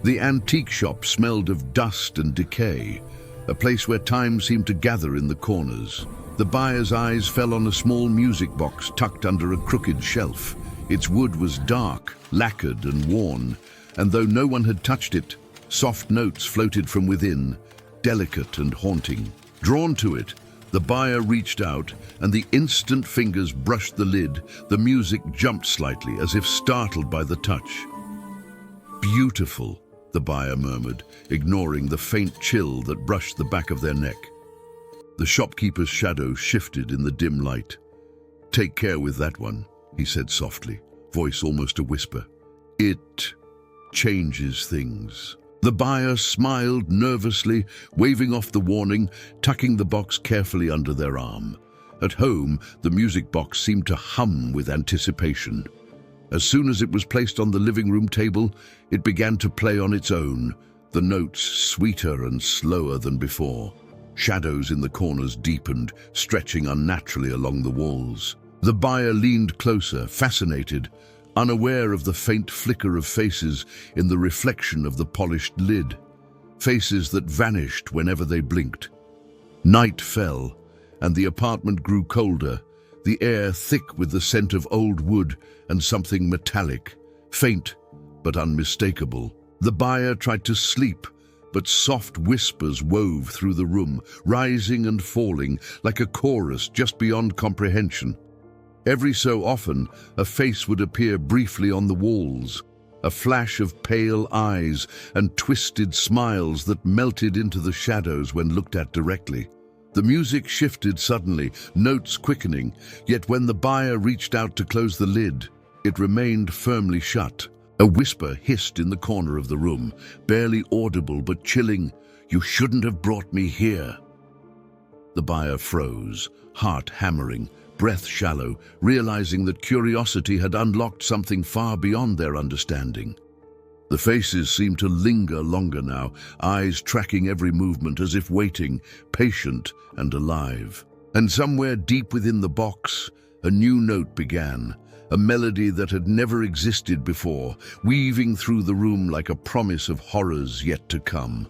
The antique shop smelled of dust and decay, a place where time seemed to gather in the corners. The buyer's eyes fell on a small music box tucked under a crooked shelf. Its wood was dark, lacquered and worn, and though no one had touched it, soft notes floated from within, delicate and haunting. Drawn to it, the buyer reached out, and the instant fingers brushed the lid, the music jumped slightly, as if startled by the touch. "Beautiful," the buyer murmured, ignoring the faint chill that brushed the back of their neck. The shopkeeper's shadow shifted in the dim light. "Take care with that one," he said softly, voice almost a whisper. "It changes things." The buyer smiled nervously, waving off the warning, tucking the box carefully under their arm. At home, the music box seemed to hum with anticipation. As soon as it was placed on the living room table, it began to play on its own, the notes sweeter and slower than before. Shadows in the corners deepened, stretching unnaturally along the walls. The buyer leaned closer, fascinated, unaware of the faint flicker of faces in the reflection of the polished lid. Faces that vanished whenever they blinked. Night fell, and the apartment grew colder, the air thick with the scent of old wood and something metallic, faint but unmistakable. The buyer tried to sleep, but soft whispers wove through the room, rising and falling like a chorus just beyond comprehension. Every so often, a face would appear briefly on the walls, a flash of pale eyes and twisted smiles that melted into the shadows when looked at directly. The music shifted suddenly, notes quickening, yet when the buyer reached out to close the lid, it remained firmly shut. A whisper hissed in the corner of the room, barely audible but chilling. "You shouldn't have brought me here." The buyer froze, heart hammering, breath shallow, realizing that curiosity had unlocked something far beyond their understanding. The faces seemed to linger longer now, eyes tracking every movement as if waiting, patient and alive. And somewhere deep within the box, a new note began, a melody that had never existed before, weaving through the room like a promise of horrors yet to come.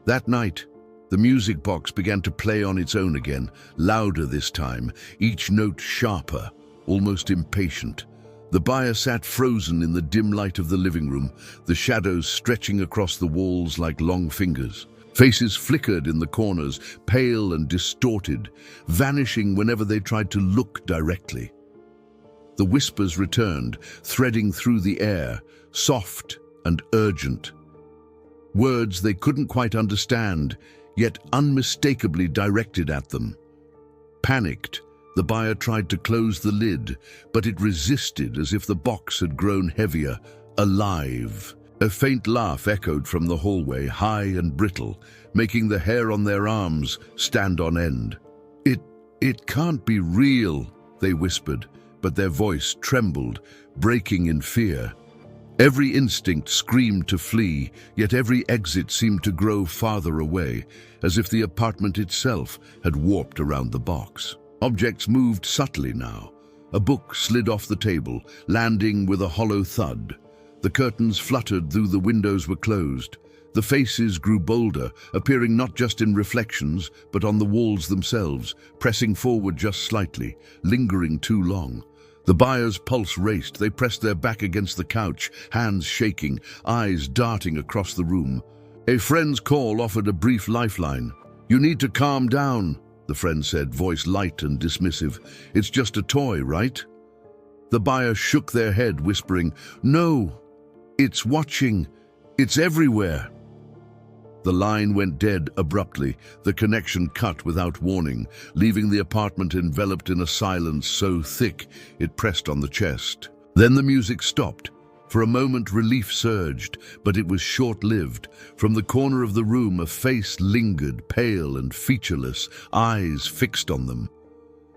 That night, the music box began to play on its own again, louder this time, each note sharper, almost impatient. The buyer sat frozen in the dim light of the living room, the shadows stretching across the walls like long fingers. Faces flickered in the corners, pale and distorted, vanishing whenever they tried to look directly. The whispers returned, threading through the air, soft and urgent. Words they couldn't quite understand, yet unmistakably directed at them. Panicked, the buyer tried to close the lid, but it resisted as if the box had grown heavier, alive. A faint laugh echoed from the hallway, high and brittle, making the hair on their arms stand on end. It can't be real," they whispered, but their voice trembled, breaking in fear. Every instinct screamed to flee, yet every exit seemed to grow farther away, as if the apartment itself had warped around the box. Objects moved subtly now. A book slid off the table, landing with a hollow thud. The curtains fluttered though the windows were closed. The faces grew bolder, appearing not just in reflections, but on the walls themselves, pressing forward just slightly, lingering too long. The buyer's pulse raced. They pressed their back against the couch, hands shaking, eyes darting across the room. A friend's call offered a brief lifeline. "You need to calm down," the friend said, voice light and dismissive. "It's just a toy, right?" The buyer shook their head, whispering, "No, it's watching. It's everywhere." The line went dead abruptly, the connection cut without warning, leaving the apartment enveloped in a silence so thick it pressed on the chest. Then the music stopped. For a moment relief surged, but it was short-lived. From the corner of the room a face lingered, pale and featureless, eyes fixed on them.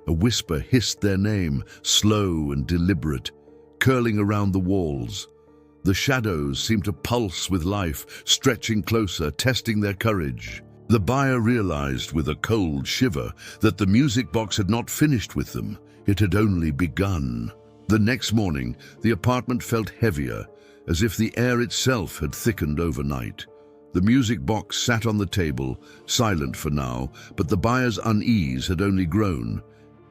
A whisper hissed their name, slow and deliberate, curling around the walls. The shadows seemed to pulse with life, stretching closer, testing their courage. The buyer realized with a cold shiver that the music box had not finished with them. It had only begun. The next morning, the apartment felt heavier, as if the air itself had thickened overnight. The music box sat on the table, silent for now, but the buyer's unease had only grown.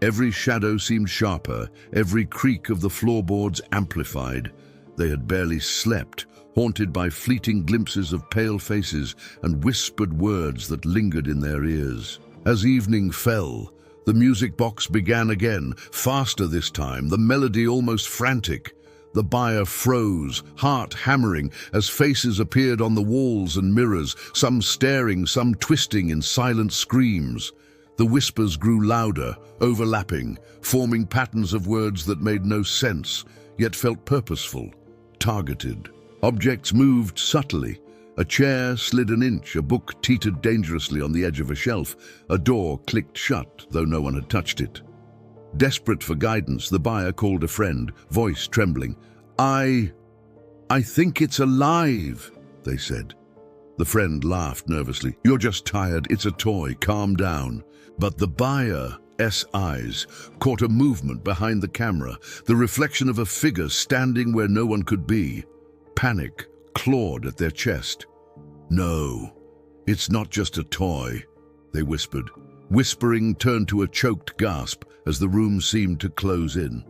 Every shadow seemed sharper, every creak of the floorboards amplified. They had barely slept, haunted by fleeting glimpses of pale faces and whispered words that lingered in their ears. As evening fell, the music box began again, faster this time, the melody almost frantic. The buyer froze, heart hammering, as faces appeared on the walls and mirrors, some staring, some twisting in silent screams. The whispers grew louder, overlapping, forming patterns of words that made no sense, yet felt purposeful, targeted. Objects moved subtly. A chair slid an inch, a book teetered dangerously on the edge of a shelf, a door clicked shut, though no one had touched it. Desperate for guidance, the buyer called a friend, voice trembling. I think it's alive, they said. The friend laughed nervously. You're just tired, it's a toy, calm down. But the buyer's eyes caught a movement behind the camera, the reflection of a figure standing where no one could be. Panic clawed at their chest. No, it's not just a toy, they whispered. Whispering turned to a choked gasp as the room seemed to close in.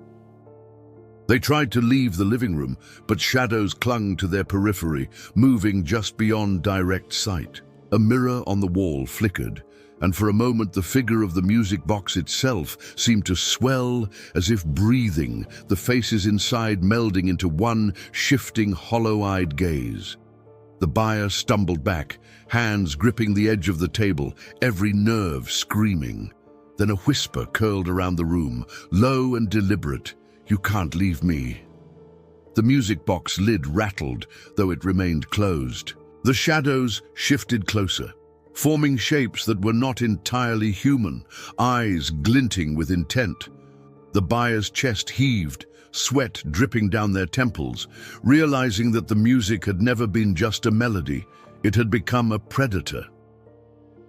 They tried to leave the living room, but shadows clung to their periphery, moving just beyond direct sight. A mirror on the wall flickered, and for a moment the figure of the music box itself seemed to swell as if breathing, the faces inside melding into one shifting, hollow-eyed gaze. The buyer stumbled back, hands gripping the edge of the table, every nerve screaming. Then a whisper curled around the room, low and deliberate. You can't leave me. The music box lid rattled, though it remained closed. The shadows shifted closer, forming shapes that were not entirely human, eyes glinting with intent. The buyer's chest heaved, sweat dripping down their temples, realizing that the music had never been just a melody, it had become a predator.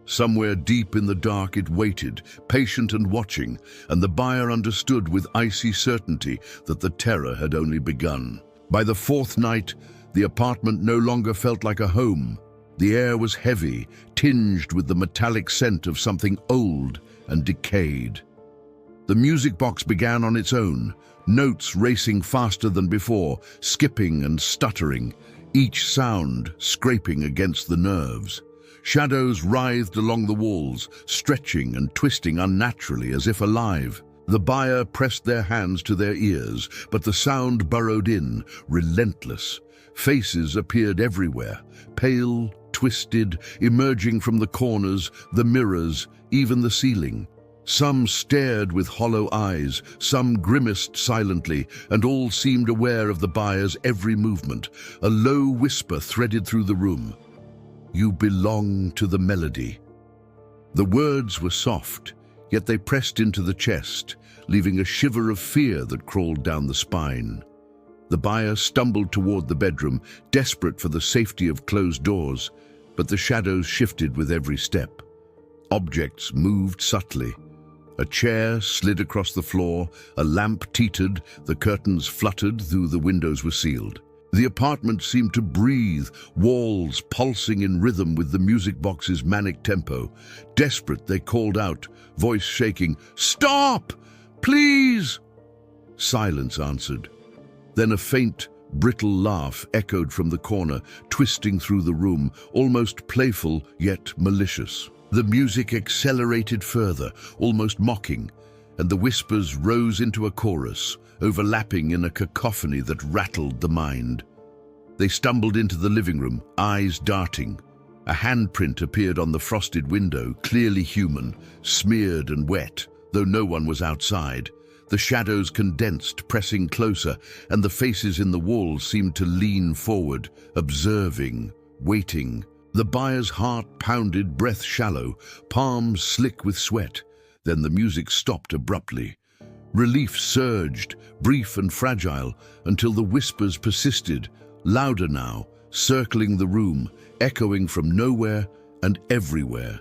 Somewhere deep in the dark it waited, patient and watching, and the buyer understood with icy certainty that the terror had only begun. By the fourth night, the apartment no longer felt like a home. The air was heavy, tinged with the metallic scent of something old and decayed. The music box began on its own, notes racing faster than before, skipping and stuttering, each sound scraping against the nerves. Shadows writhed along the walls, stretching and twisting unnaturally as if alive. The buyer pressed their hands to their ears, but the sound burrowed in, relentless. Faces appeared everywhere, pale, twisted, emerging from the corners, the mirrors, even the ceiling. Some stared with hollow eyes, some grimaced silently, and all seemed aware of the buyer's every movement. A low whisper threaded through the room. You belong to the melody. The words were soft, yet they pressed into the chest, leaving a shiver of fear that crawled down the spine. The buyer stumbled toward the bedroom, desperate for the safety of closed doors, but the shadows shifted with every step. Objects moved subtly. A chair slid across the floor, a lamp teetered, the curtains fluttered, though the windows were sealed. The apartment seemed to breathe, walls pulsing in rhythm with the music box's manic tempo. Desperate, they called out, voice shaking, "Stop! Please!" Silence answered. Then a faint, brittle laugh echoed from the corner, twisting through the room, almost playful yet malicious. The music accelerated further, almost mocking, and the whispers rose into a chorus, overlapping in a cacophony that rattled the mind. They stumbled into the living room, eyes darting. A handprint appeared on the frosted window, clearly human, smeared and wet, though no one was outside. The shadows condensed, pressing closer, and the faces in the walls seemed to lean forward, observing, waiting. The buyer's heart pounded, breath shallow, palms slick with sweat. Then the music stopped abruptly. Relief surged, brief and fragile, until the whispers persisted, louder now, circling the room, echoing from nowhere and everywhere.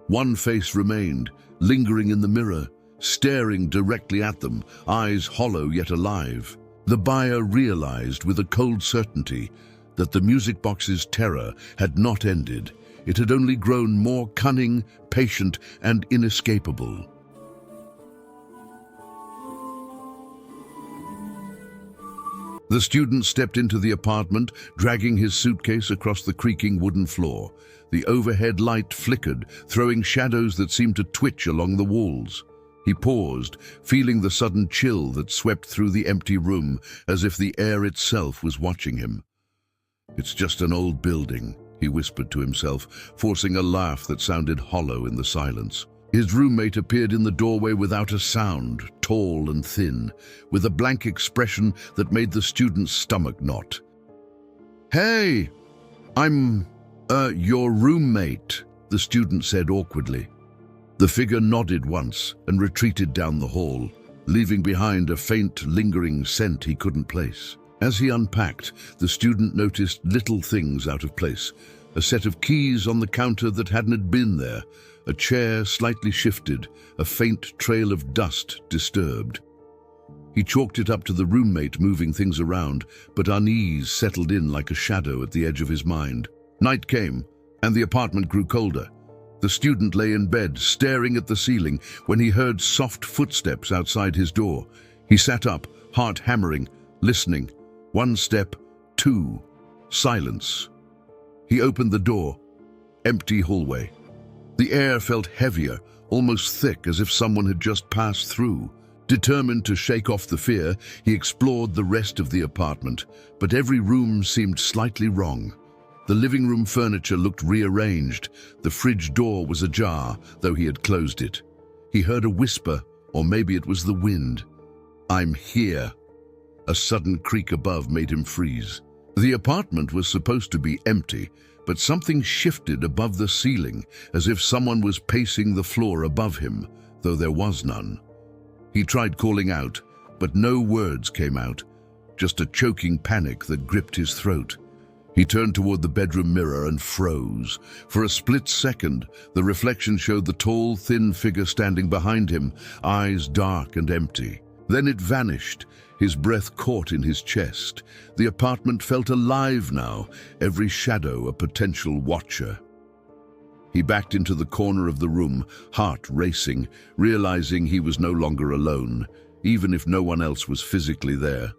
One face remained, lingering in the mirror, staring directly at them, eyes hollow yet alive. The buyer realized with a cold certainty that the music box's terror had not ended. It had only grown more cunning, patient, and inescapable. The student stepped into the apartment, dragging his suitcase across the creaking wooden floor. The overhead light flickered, throwing shadows that seemed to twitch along the walls. He paused, feeling the sudden chill that swept through the empty room, as if the air itself was watching him. "It's just an old building," he whispered to himself, forcing a laugh that sounded hollow in the silence. His roommate appeared in the doorway without a sound, tall and thin, with a blank expression that made the student's stomach knot. "Hey, I'm, your roommate," the student said awkwardly. The figure nodded once and retreated down the hall, leaving behind a faint, lingering scent he couldn't place. As he unpacked, the student noticed little things out of place. A set of keys on the counter that hadn't been there, a chair slightly shifted, a faint trail of dust disturbed. He chalked it up to the roommate moving things around, but unease settled in like a shadow at the edge of his mind. Night came, and the apartment grew colder. The student lay in bed, staring at the ceiling, when he heard soft footsteps outside his door. He sat up, heart hammering, listening. 1 step, 2, silence. He opened the door. Empty hallway. The air felt heavier, almost thick, as if someone had just passed through. Determined to shake off the fear, he explored the rest of the apartment, but every room seemed slightly wrong. The living room furniture looked rearranged. The fridge door was ajar, though he had closed it. He heard a whisper, or maybe it was the wind. "I'm here." A sudden creak above made him freeze. The apartment was supposed to be empty, but something shifted above the ceiling, as if someone was pacing the floor above him, though there was none. He tried calling out, but no words came out, just a choking panic that gripped his throat. He turned toward the bedroom mirror and froze. For a split second, the reflection showed the tall, thin figure standing behind him, eyes dark and empty. Then it vanished, his breath caught in his chest. The apartment felt alive now, every shadow a potential watcher. He backed into the corner of the room, heart racing, realizing he was no longer alone, even if no one else was physically there.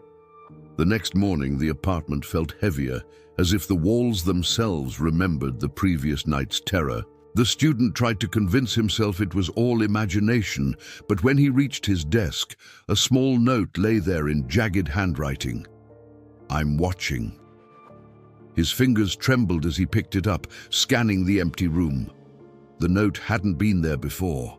The next morning, the apartment felt heavier, as if the walls themselves remembered the previous night's terror. The student tried to convince himself it was all imagination, but when he reached his desk, a small note lay there in jagged handwriting. "I'm watching." His fingers trembled as he picked it up, scanning the empty room. The note hadn't been there before.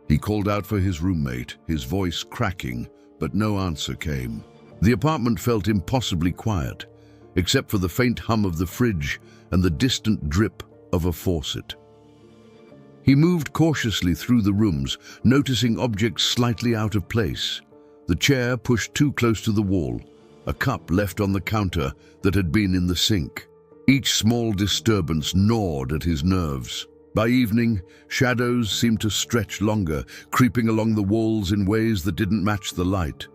He called out for his roommate, his voice cracking, but no answer came. The apartment felt impossibly quiet, except for the faint hum of the fridge and the distant drip of a faucet. He moved cautiously through the rooms, noticing objects slightly out of place. The chair pushed too close to the wall, a cup left on the counter that had been in the sink. Each small disturbance gnawed at his nerves. By evening, shadows seemed to stretch longer, creeping along the walls in ways that didn't match the light.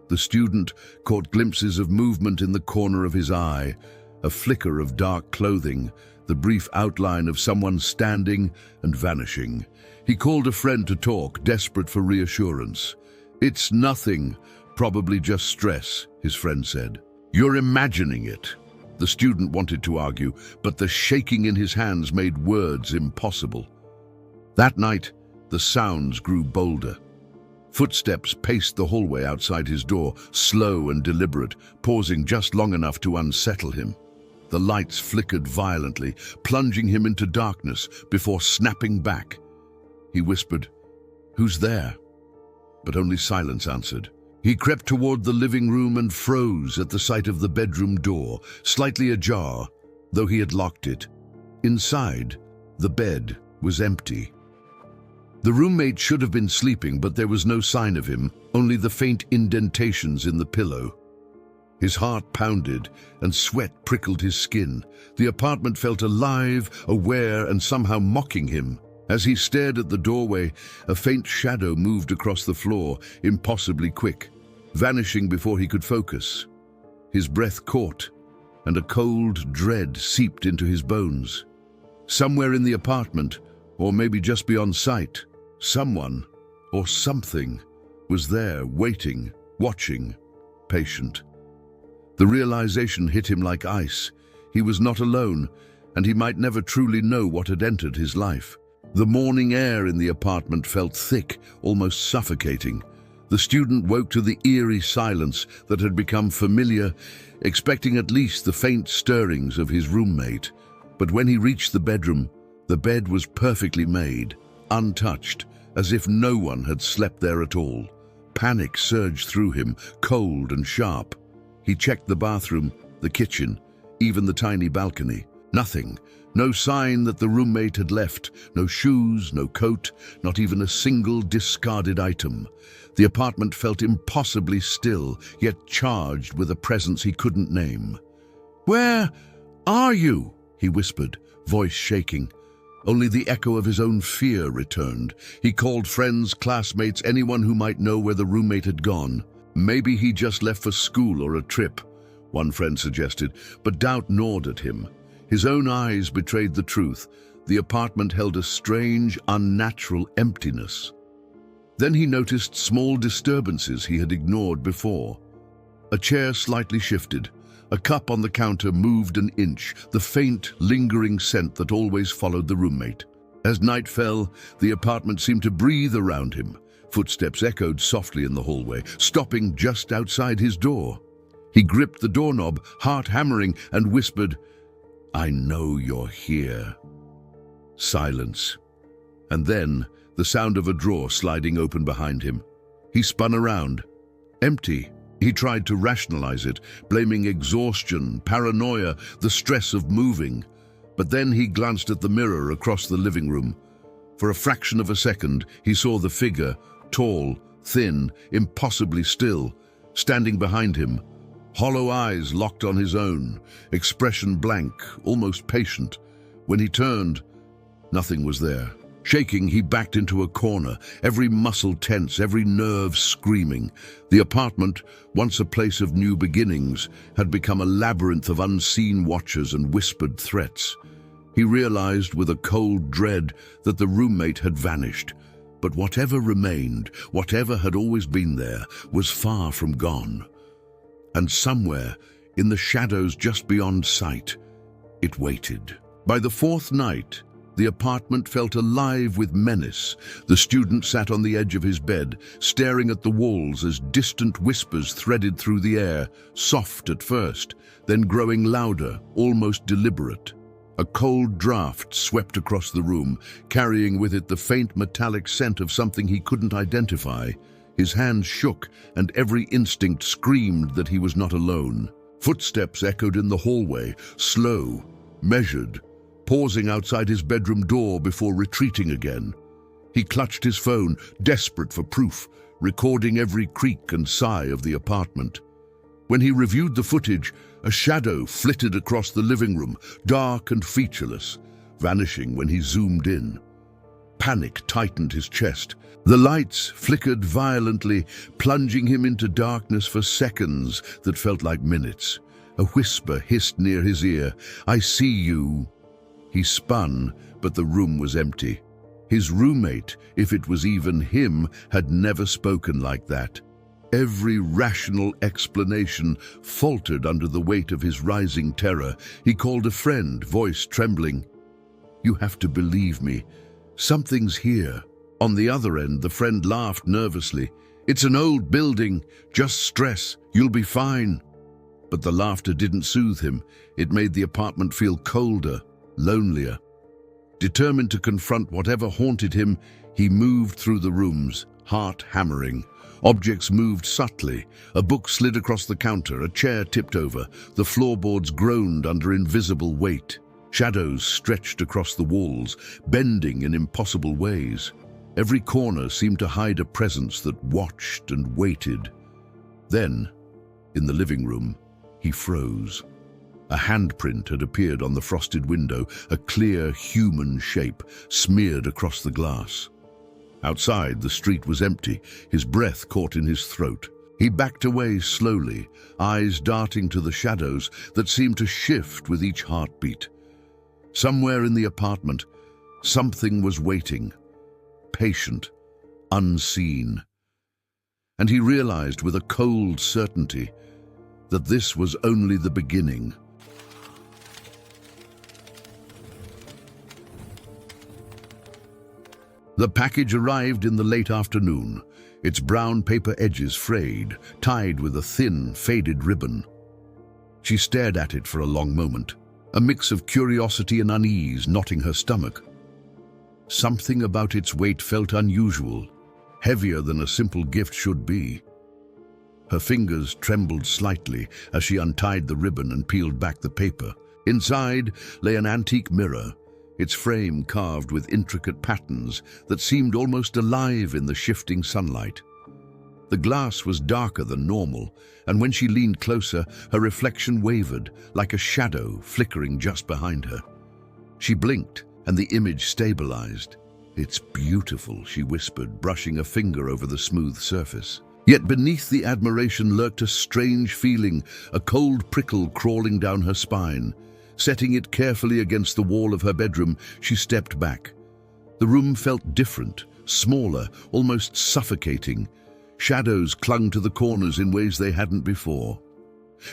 The student caught glimpses of movement in the corner of his eye, a flicker of dark clothing, the brief outline of someone standing and vanishing. He called a friend to talk, desperate for reassurance. "It's nothing, probably just stress," his friend said. "You're imagining it." The student wanted to argue, but the shaking in his hands made words impossible. That night, the sounds grew bolder. Footsteps paced the hallway outside his door, slow and deliberate, pausing just long enough to unsettle him. The lights flickered violently, plunging him into darkness before snapping back. He whispered, "Who's there?" But only silence answered. He crept toward the living room and froze at the sight of the bedroom door, slightly ajar, though he had locked it. Inside, the bed was empty. The roommate should have been sleeping, but there was no sign of him, only the faint indentations in the pillow. His heart pounded, and sweat prickled his skin. The apartment felt alive, aware, and somehow mocking him. As he stared at the doorway, a faint shadow moved across the floor, impossibly quick. vanishing before he could focus. His breath caught, and a cold dread seeped into his bones. Somewhere in the apartment, or maybe just beyond sight, someone or something was there, waiting, watching, patient. The realization hit him like ice. He was not alone, and he might never truly know what had entered his life. The morning air in the apartment felt thick, almost suffocating. The student woke to the eerie silence that had become familiar, expecting at least the faint stirrings of his roommate. But when he reached the bedroom, the bed was perfectly made, untouched, as if no one had slept there at all. Panic surged through him, cold and sharp. He checked the bathroom, the kitchen, even the tiny balcony. Nothing. No sign that the roommate had left. No shoes, no coat, not even a single discarded item. The apartment felt impossibly still, yet charged with a presence he couldn't name. "Where are you?" he whispered, voice shaking. Only the echo of his own fear returned. He called friends, classmates, anyone who might know where the roommate had gone. Maybe he just left for school or a trip, one friend suggested, but doubt gnawed at him. His own eyes betrayed the truth. The apartment held a strange, unnatural emptiness. Then he noticed small disturbances he had ignored before. A chair slightly shifted. A cup on the counter moved an inch, the faint, lingering scent that always followed the roommate. As night fell, the apartment seemed to breathe around him. Footsteps echoed softly in the hallway, stopping just outside his door. He gripped the doorknob, heart hammering, and whispered, "I know you're here." Silence. And then, the sound of a drawer sliding open behind him. He spun around. Empty. He tried to rationalize it, blaming exhaustion, paranoia, the stress of moving. But then he glanced at the mirror across the living room. For a fraction of a second, he saw the figure, tall, thin, impossibly still, standing behind him. Hollow eyes locked on his own, expression blank, almost patient. When he turned, nothing was there. Shaking, he backed into a corner, every muscle tense, every nerve screaming. The apartment, once a place of new beginnings, had become a labyrinth of unseen watchers and whispered threats. He realized with a cold dread that the roommate had vanished. But whatever remained, whatever had always been there, was far from gone. And somewhere, in the shadows just beyond sight, it waited. By the fourth night, the apartment felt alive with menace. The student sat on the edge of his bed, staring at the walls as distant whispers threaded through the air, soft at first, then growing louder, almost deliberate. A cold draft swept across the room, carrying with it the faint metallic scent of something he couldn't identify. His hands shook, and every instinct screamed that he was not alone. Footsteps echoed in the hallway, slow, measured, pausing outside his bedroom door before retreating again. He clutched his phone, desperate for proof, recording every creak and sigh of the apartment. When he reviewed the footage, a shadow flitted across the living room, dark and featureless, vanishing when he zoomed in. Panic tightened his chest. The lights flickered violently, plunging him into darkness for seconds that felt like minutes. A whisper hissed near his ear, "I see you." He spun, but the room was empty. His roommate, if it was even him, had never spoken like that. Every rational explanation faltered under the weight of his rising terror. He called a friend, voice trembling. "You have to believe me. Something's here." On the other end, the friend laughed nervously. "It's an old building. Just stress. You'll be fine." But the laughter didn't soothe him. It made the apartment feel colder, lonelier. Determined to confront whatever haunted him, he moved through the rooms, heart hammering. Objects moved subtly. A book slid across the counter, a chair tipped over. The floorboards groaned under invisible weight. Shadows stretched across the walls, bending in impossible ways. Every corner seemed to hide a presence that watched and waited. Then, in the living room, he froze. A handprint had appeared on the frosted window, a clear human shape smeared across the glass. Outside, the street was empty. His breath caught in his throat. He backed away slowly, eyes darting to the shadows that seemed to shift with each heartbeat. Somewhere in the apartment, something was waiting, patient, unseen. And he realized with a cold certainty that this was only the beginning. The package arrived in the late afternoon, its brown paper edges frayed, tied with a thin, faded ribbon. She stared at it for a long moment, a mix of curiosity and unease knotting her stomach. Something about its weight felt unusual, heavier than a simple gift should be. Her fingers trembled slightly as she untied the ribbon and peeled back the paper. Inside lay an antique mirror, its frame carved with intricate patterns that seemed almost alive in the shifting sunlight. The glass was darker than normal, and when she leaned closer, her reflection wavered like a shadow flickering just behind her. She blinked, and the image stabilized. "It's beautiful," she whispered, brushing a finger over the smooth surface. Yet beneath the admiration lurked a strange feeling, a cold prickle crawling down her spine. Setting it carefully against the wall of her bedroom, she stepped back. The room felt different, smaller, almost suffocating. Shadows clung to the corners in ways they hadn't before.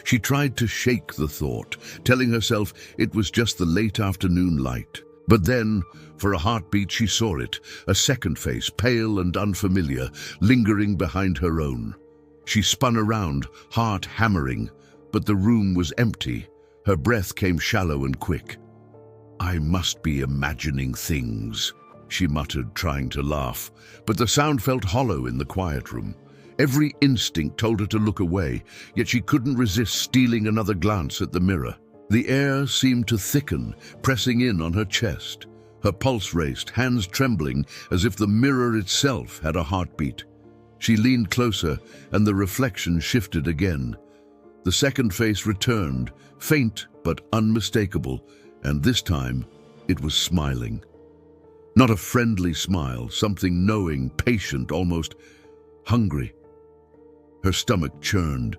She tried to shake the thought, telling herself it was just the late afternoon light. But then, for a heartbeat, she saw it, a second face, pale and unfamiliar, lingering behind her own. She spun around, heart hammering, but the room was empty. Her breath came shallow and quick. "I must be imagining things," she muttered, trying to laugh, but the sound felt hollow in the quiet room. Every instinct told her to look away, yet she couldn't resist stealing another glance at the mirror. The air seemed to thicken, pressing in on her chest. Her pulse raced, hands trembling, as if the mirror itself had a heartbeat. She leaned closer, and the reflection shifted again. The second face returned, faint but unmistakable, and this time it was smiling. Not a friendly smile, something knowing, patient, almost hungry. Her stomach churned.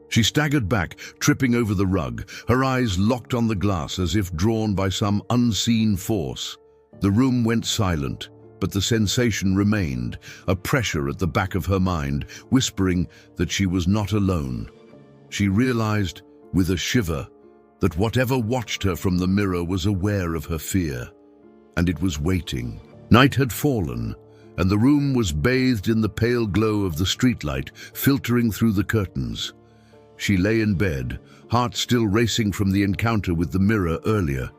She staggered back, tripping over the rug, her eyes locked on the glass as if drawn by some unseen force. The room went silent, but the sensation remained, a pressure at the back of her mind, whispering that she was not alone. She realized, with a shiver, that whatever watched her from the mirror was aware of her fear, and it was waiting. Night had fallen, and the room was bathed in the pale glow of the streetlight filtering through the curtains. She lay in bed, heart still racing from the encounter with the mirror earlier.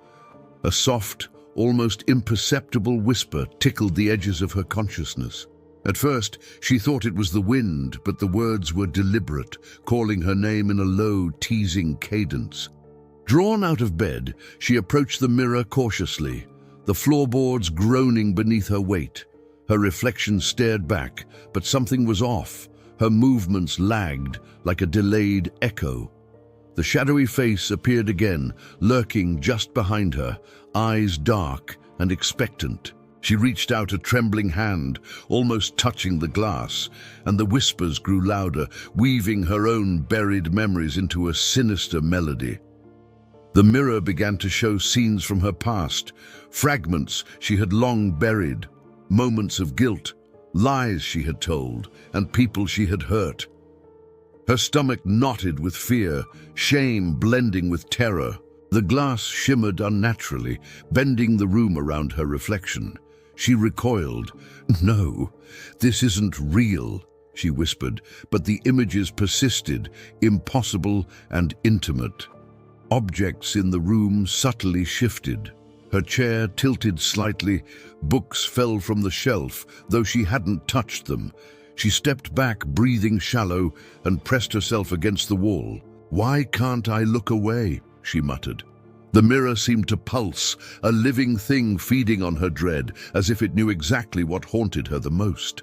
A soft, almost imperceptible whisper tickled the edges of her consciousness. At first, she thought it was the wind, but the words were deliberate, calling her name in a low, teasing cadence. Drawn out of bed, she approached the mirror cautiously, the floorboards groaning beneath her weight. Her reflection stared back, but something was off. Her movements lagged, like a delayed echo. The shadowy face appeared again, lurking just behind her, eyes dark and expectant. She reached out a trembling hand, almost touching the glass, and the whispers grew louder, weaving her own buried memories into a sinister melody. The mirror began to show scenes from her past, fragments she had long buried, moments of guilt, lies she had told, and people she had hurt. Her stomach knotted with fear, shame blending with terror. The glass shimmered unnaturally, bending the room around her reflection. She recoiled. "No, this isn't real," she whispered, but the images persisted, impossible and intimate. Objects in the room subtly shifted. Her chair tilted slightly, books fell from the shelf, though she hadn't touched them. She stepped back, breathing shallow, and pressed herself against the wall. "Why can't I look away?" she muttered. The mirror seemed to pulse, a living thing feeding on her dread, as if it knew exactly what haunted her the most.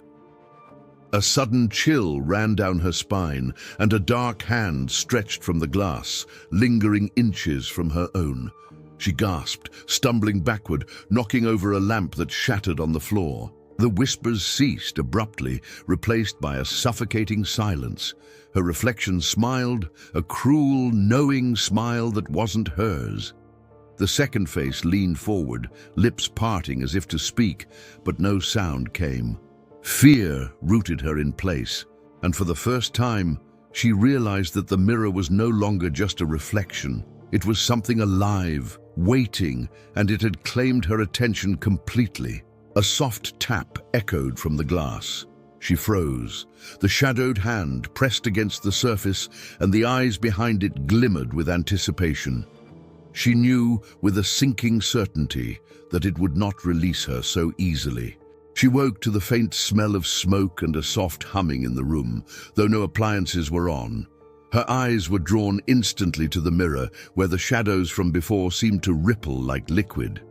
A sudden chill ran down her spine, and a dark hand stretched from the glass, lingering inches from her own. She gasped, stumbling backward, knocking over a lamp that shattered on the floor. The whispers ceased abruptly, replaced by a suffocating silence. Her reflection smiled, a cruel, knowing smile that wasn't hers. The second face leaned forward, lips parting as if to speak, but no sound came. Fear rooted her in place, and for the first time, she realized that the mirror was no longer just a reflection. It was something alive, waiting, and it had claimed her attention completely. A soft tap echoed from the glass. She froze. The shadowed hand pressed against the surface, and the eyes behind it glimmered with anticipation. She knew with a sinking certainty that it would not release her so easily. She woke to the faint smell of smoke and a soft humming in the room, though no appliances were on. Her eyes were drawn instantly to the mirror, where the shadows from before seemed to ripple like liquid.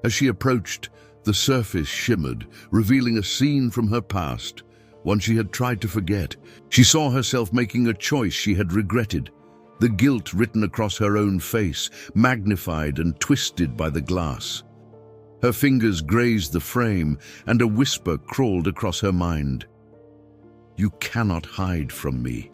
As she approached, the surface shimmered, revealing a scene from her past, one she had tried to forget. She saw herself making a choice she had regretted. The guilt written across her own face, magnified and twisted by the glass. Her fingers grazed the frame, and a whisper crawled across her mind. "You cannot hide from me."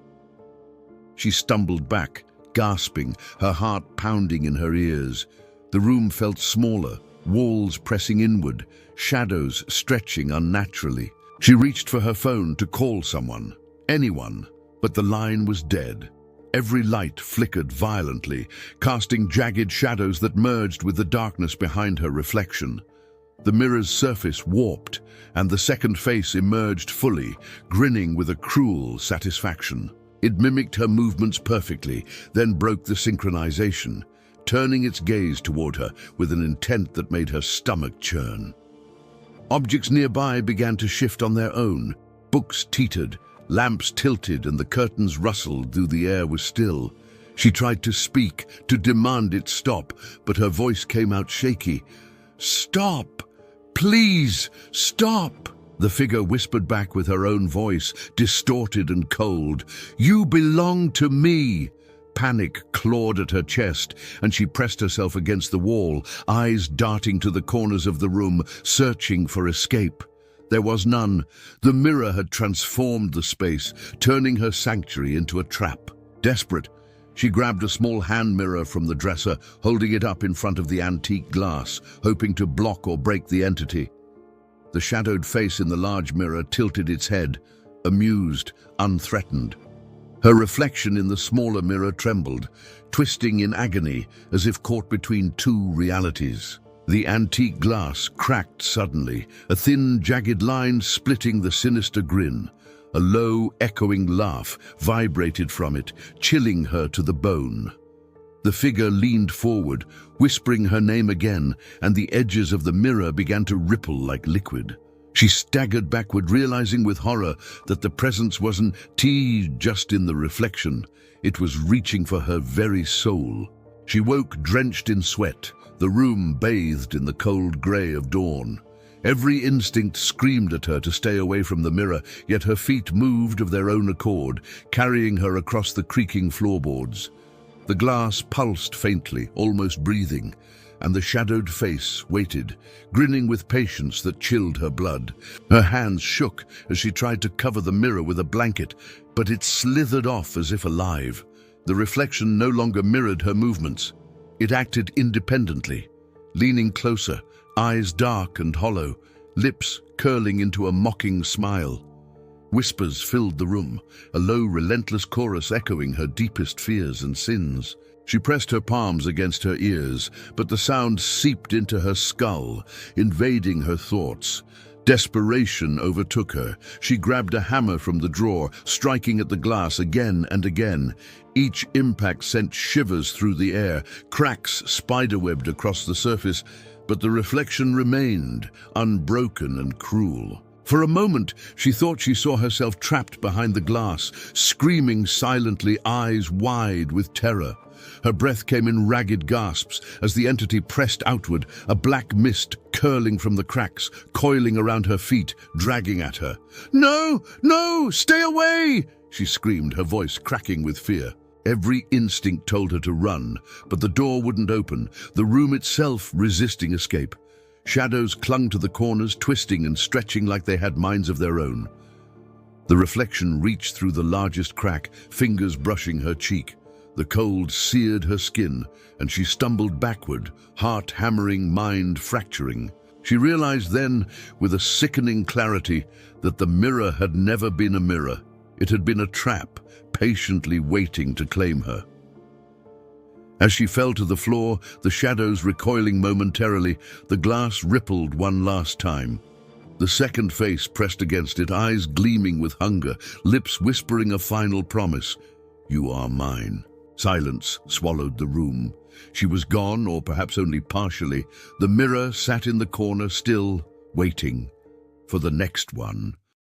She stumbled back, gasping, her heart pounding in her ears. The room felt smaller, walls pressing inward, shadows stretching unnaturally. She reached for her phone to call someone, anyone, but the line was dead. Every light flickered violently, casting jagged shadows that merged with the darkness behind her reflection. The mirror's surface warped, and the second face emerged fully, grinning with a cruel satisfaction. It mimicked her movements perfectly, then broke the synchronization, turning its gaze toward her with an intent that made her stomach churn. Objects nearby began to shift on their own. Books teetered, lamps tilted, and the curtains rustled, though the air was still. She tried to speak, to demand it stop, but her voice came out shaky. "Stop! Please, stop!" The figure whispered back with her own voice, distorted and cold. "You belong to me!" Panic clawed at her chest, and she pressed herself against the wall, eyes darting to the corners of the room, searching for escape. There was none. The mirror had transformed the space, turning her sanctuary into a trap. Desperate, she grabbed a small hand mirror from the dresser, holding it up in front of the antique glass, hoping to block or break the entity. The shadowed face in the large mirror tilted its head, amused, unthreatened. Her reflection in the smaller mirror trembled, twisting in agony as if caught between two realities. The antique glass cracked suddenly, a thin, jagged line splitting the sinister grin. A low, echoing laugh vibrated from it, chilling her to the bone. The figure leaned forward, whispering her name again, and the edges of the mirror began to ripple like liquid. She staggered backward, realizing with horror that the presence wasn't just in the reflection. It was reaching for her very soul. She woke drenched in sweat, the room bathed in the cold gray of dawn. Every instinct screamed at her to stay away from the mirror, yet her feet moved of their own accord, carrying her across the creaking floorboards. The glass pulsed faintly, almost breathing, and the shadowed face waited, grinning with patience that chilled her blood. Her hands shook as she tried to cover the mirror with a blanket, but it slithered off as if alive. The reflection no longer mirrored her movements. It acted independently, leaning closer, eyes dark and hollow, lips curling into a mocking smile. Whispers filled the room, a low, relentless chorus echoing her deepest fears and sins. She pressed her palms against her ears, but the sound seeped into her skull, invading her thoughts. Desperation overtook her. She grabbed a hammer from the drawer, striking at the glass again and again. Each impact sent shivers through the air, cracks spiderwebbed across the surface, but the reflection remained, unbroken and cruel. For a moment, she thought she saw herself trapped behind the glass, screaming silently, eyes wide with terror. Her breath came in ragged gasps as the entity pressed outward, a black mist curling from the cracks, coiling around her feet, dragging at her. "No! No! Stay away!" she screamed, her voice cracking with fear. Every instinct told her to run, but the door wouldn't open, the room itself resisting escape. Shadows clung to the corners, twisting and stretching like they had minds of their own. The reflection reached through the largest crack, fingers brushing her cheek. The cold seared her skin, and she stumbled backward, heart hammering, mind fracturing. She realized then, with a sickening clarity, that the mirror had never been a mirror. It had been a trap, patiently waiting to claim her. As she fell to the floor, the shadows recoiling momentarily, the glass rippled one last time. The second face pressed against it, eyes gleaming with hunger, lips whispering a final promise. "You are mine." Silence swallowed the room. She was gone, or perhaps only partially. The mirror sat in the corner, still waiting for the next one.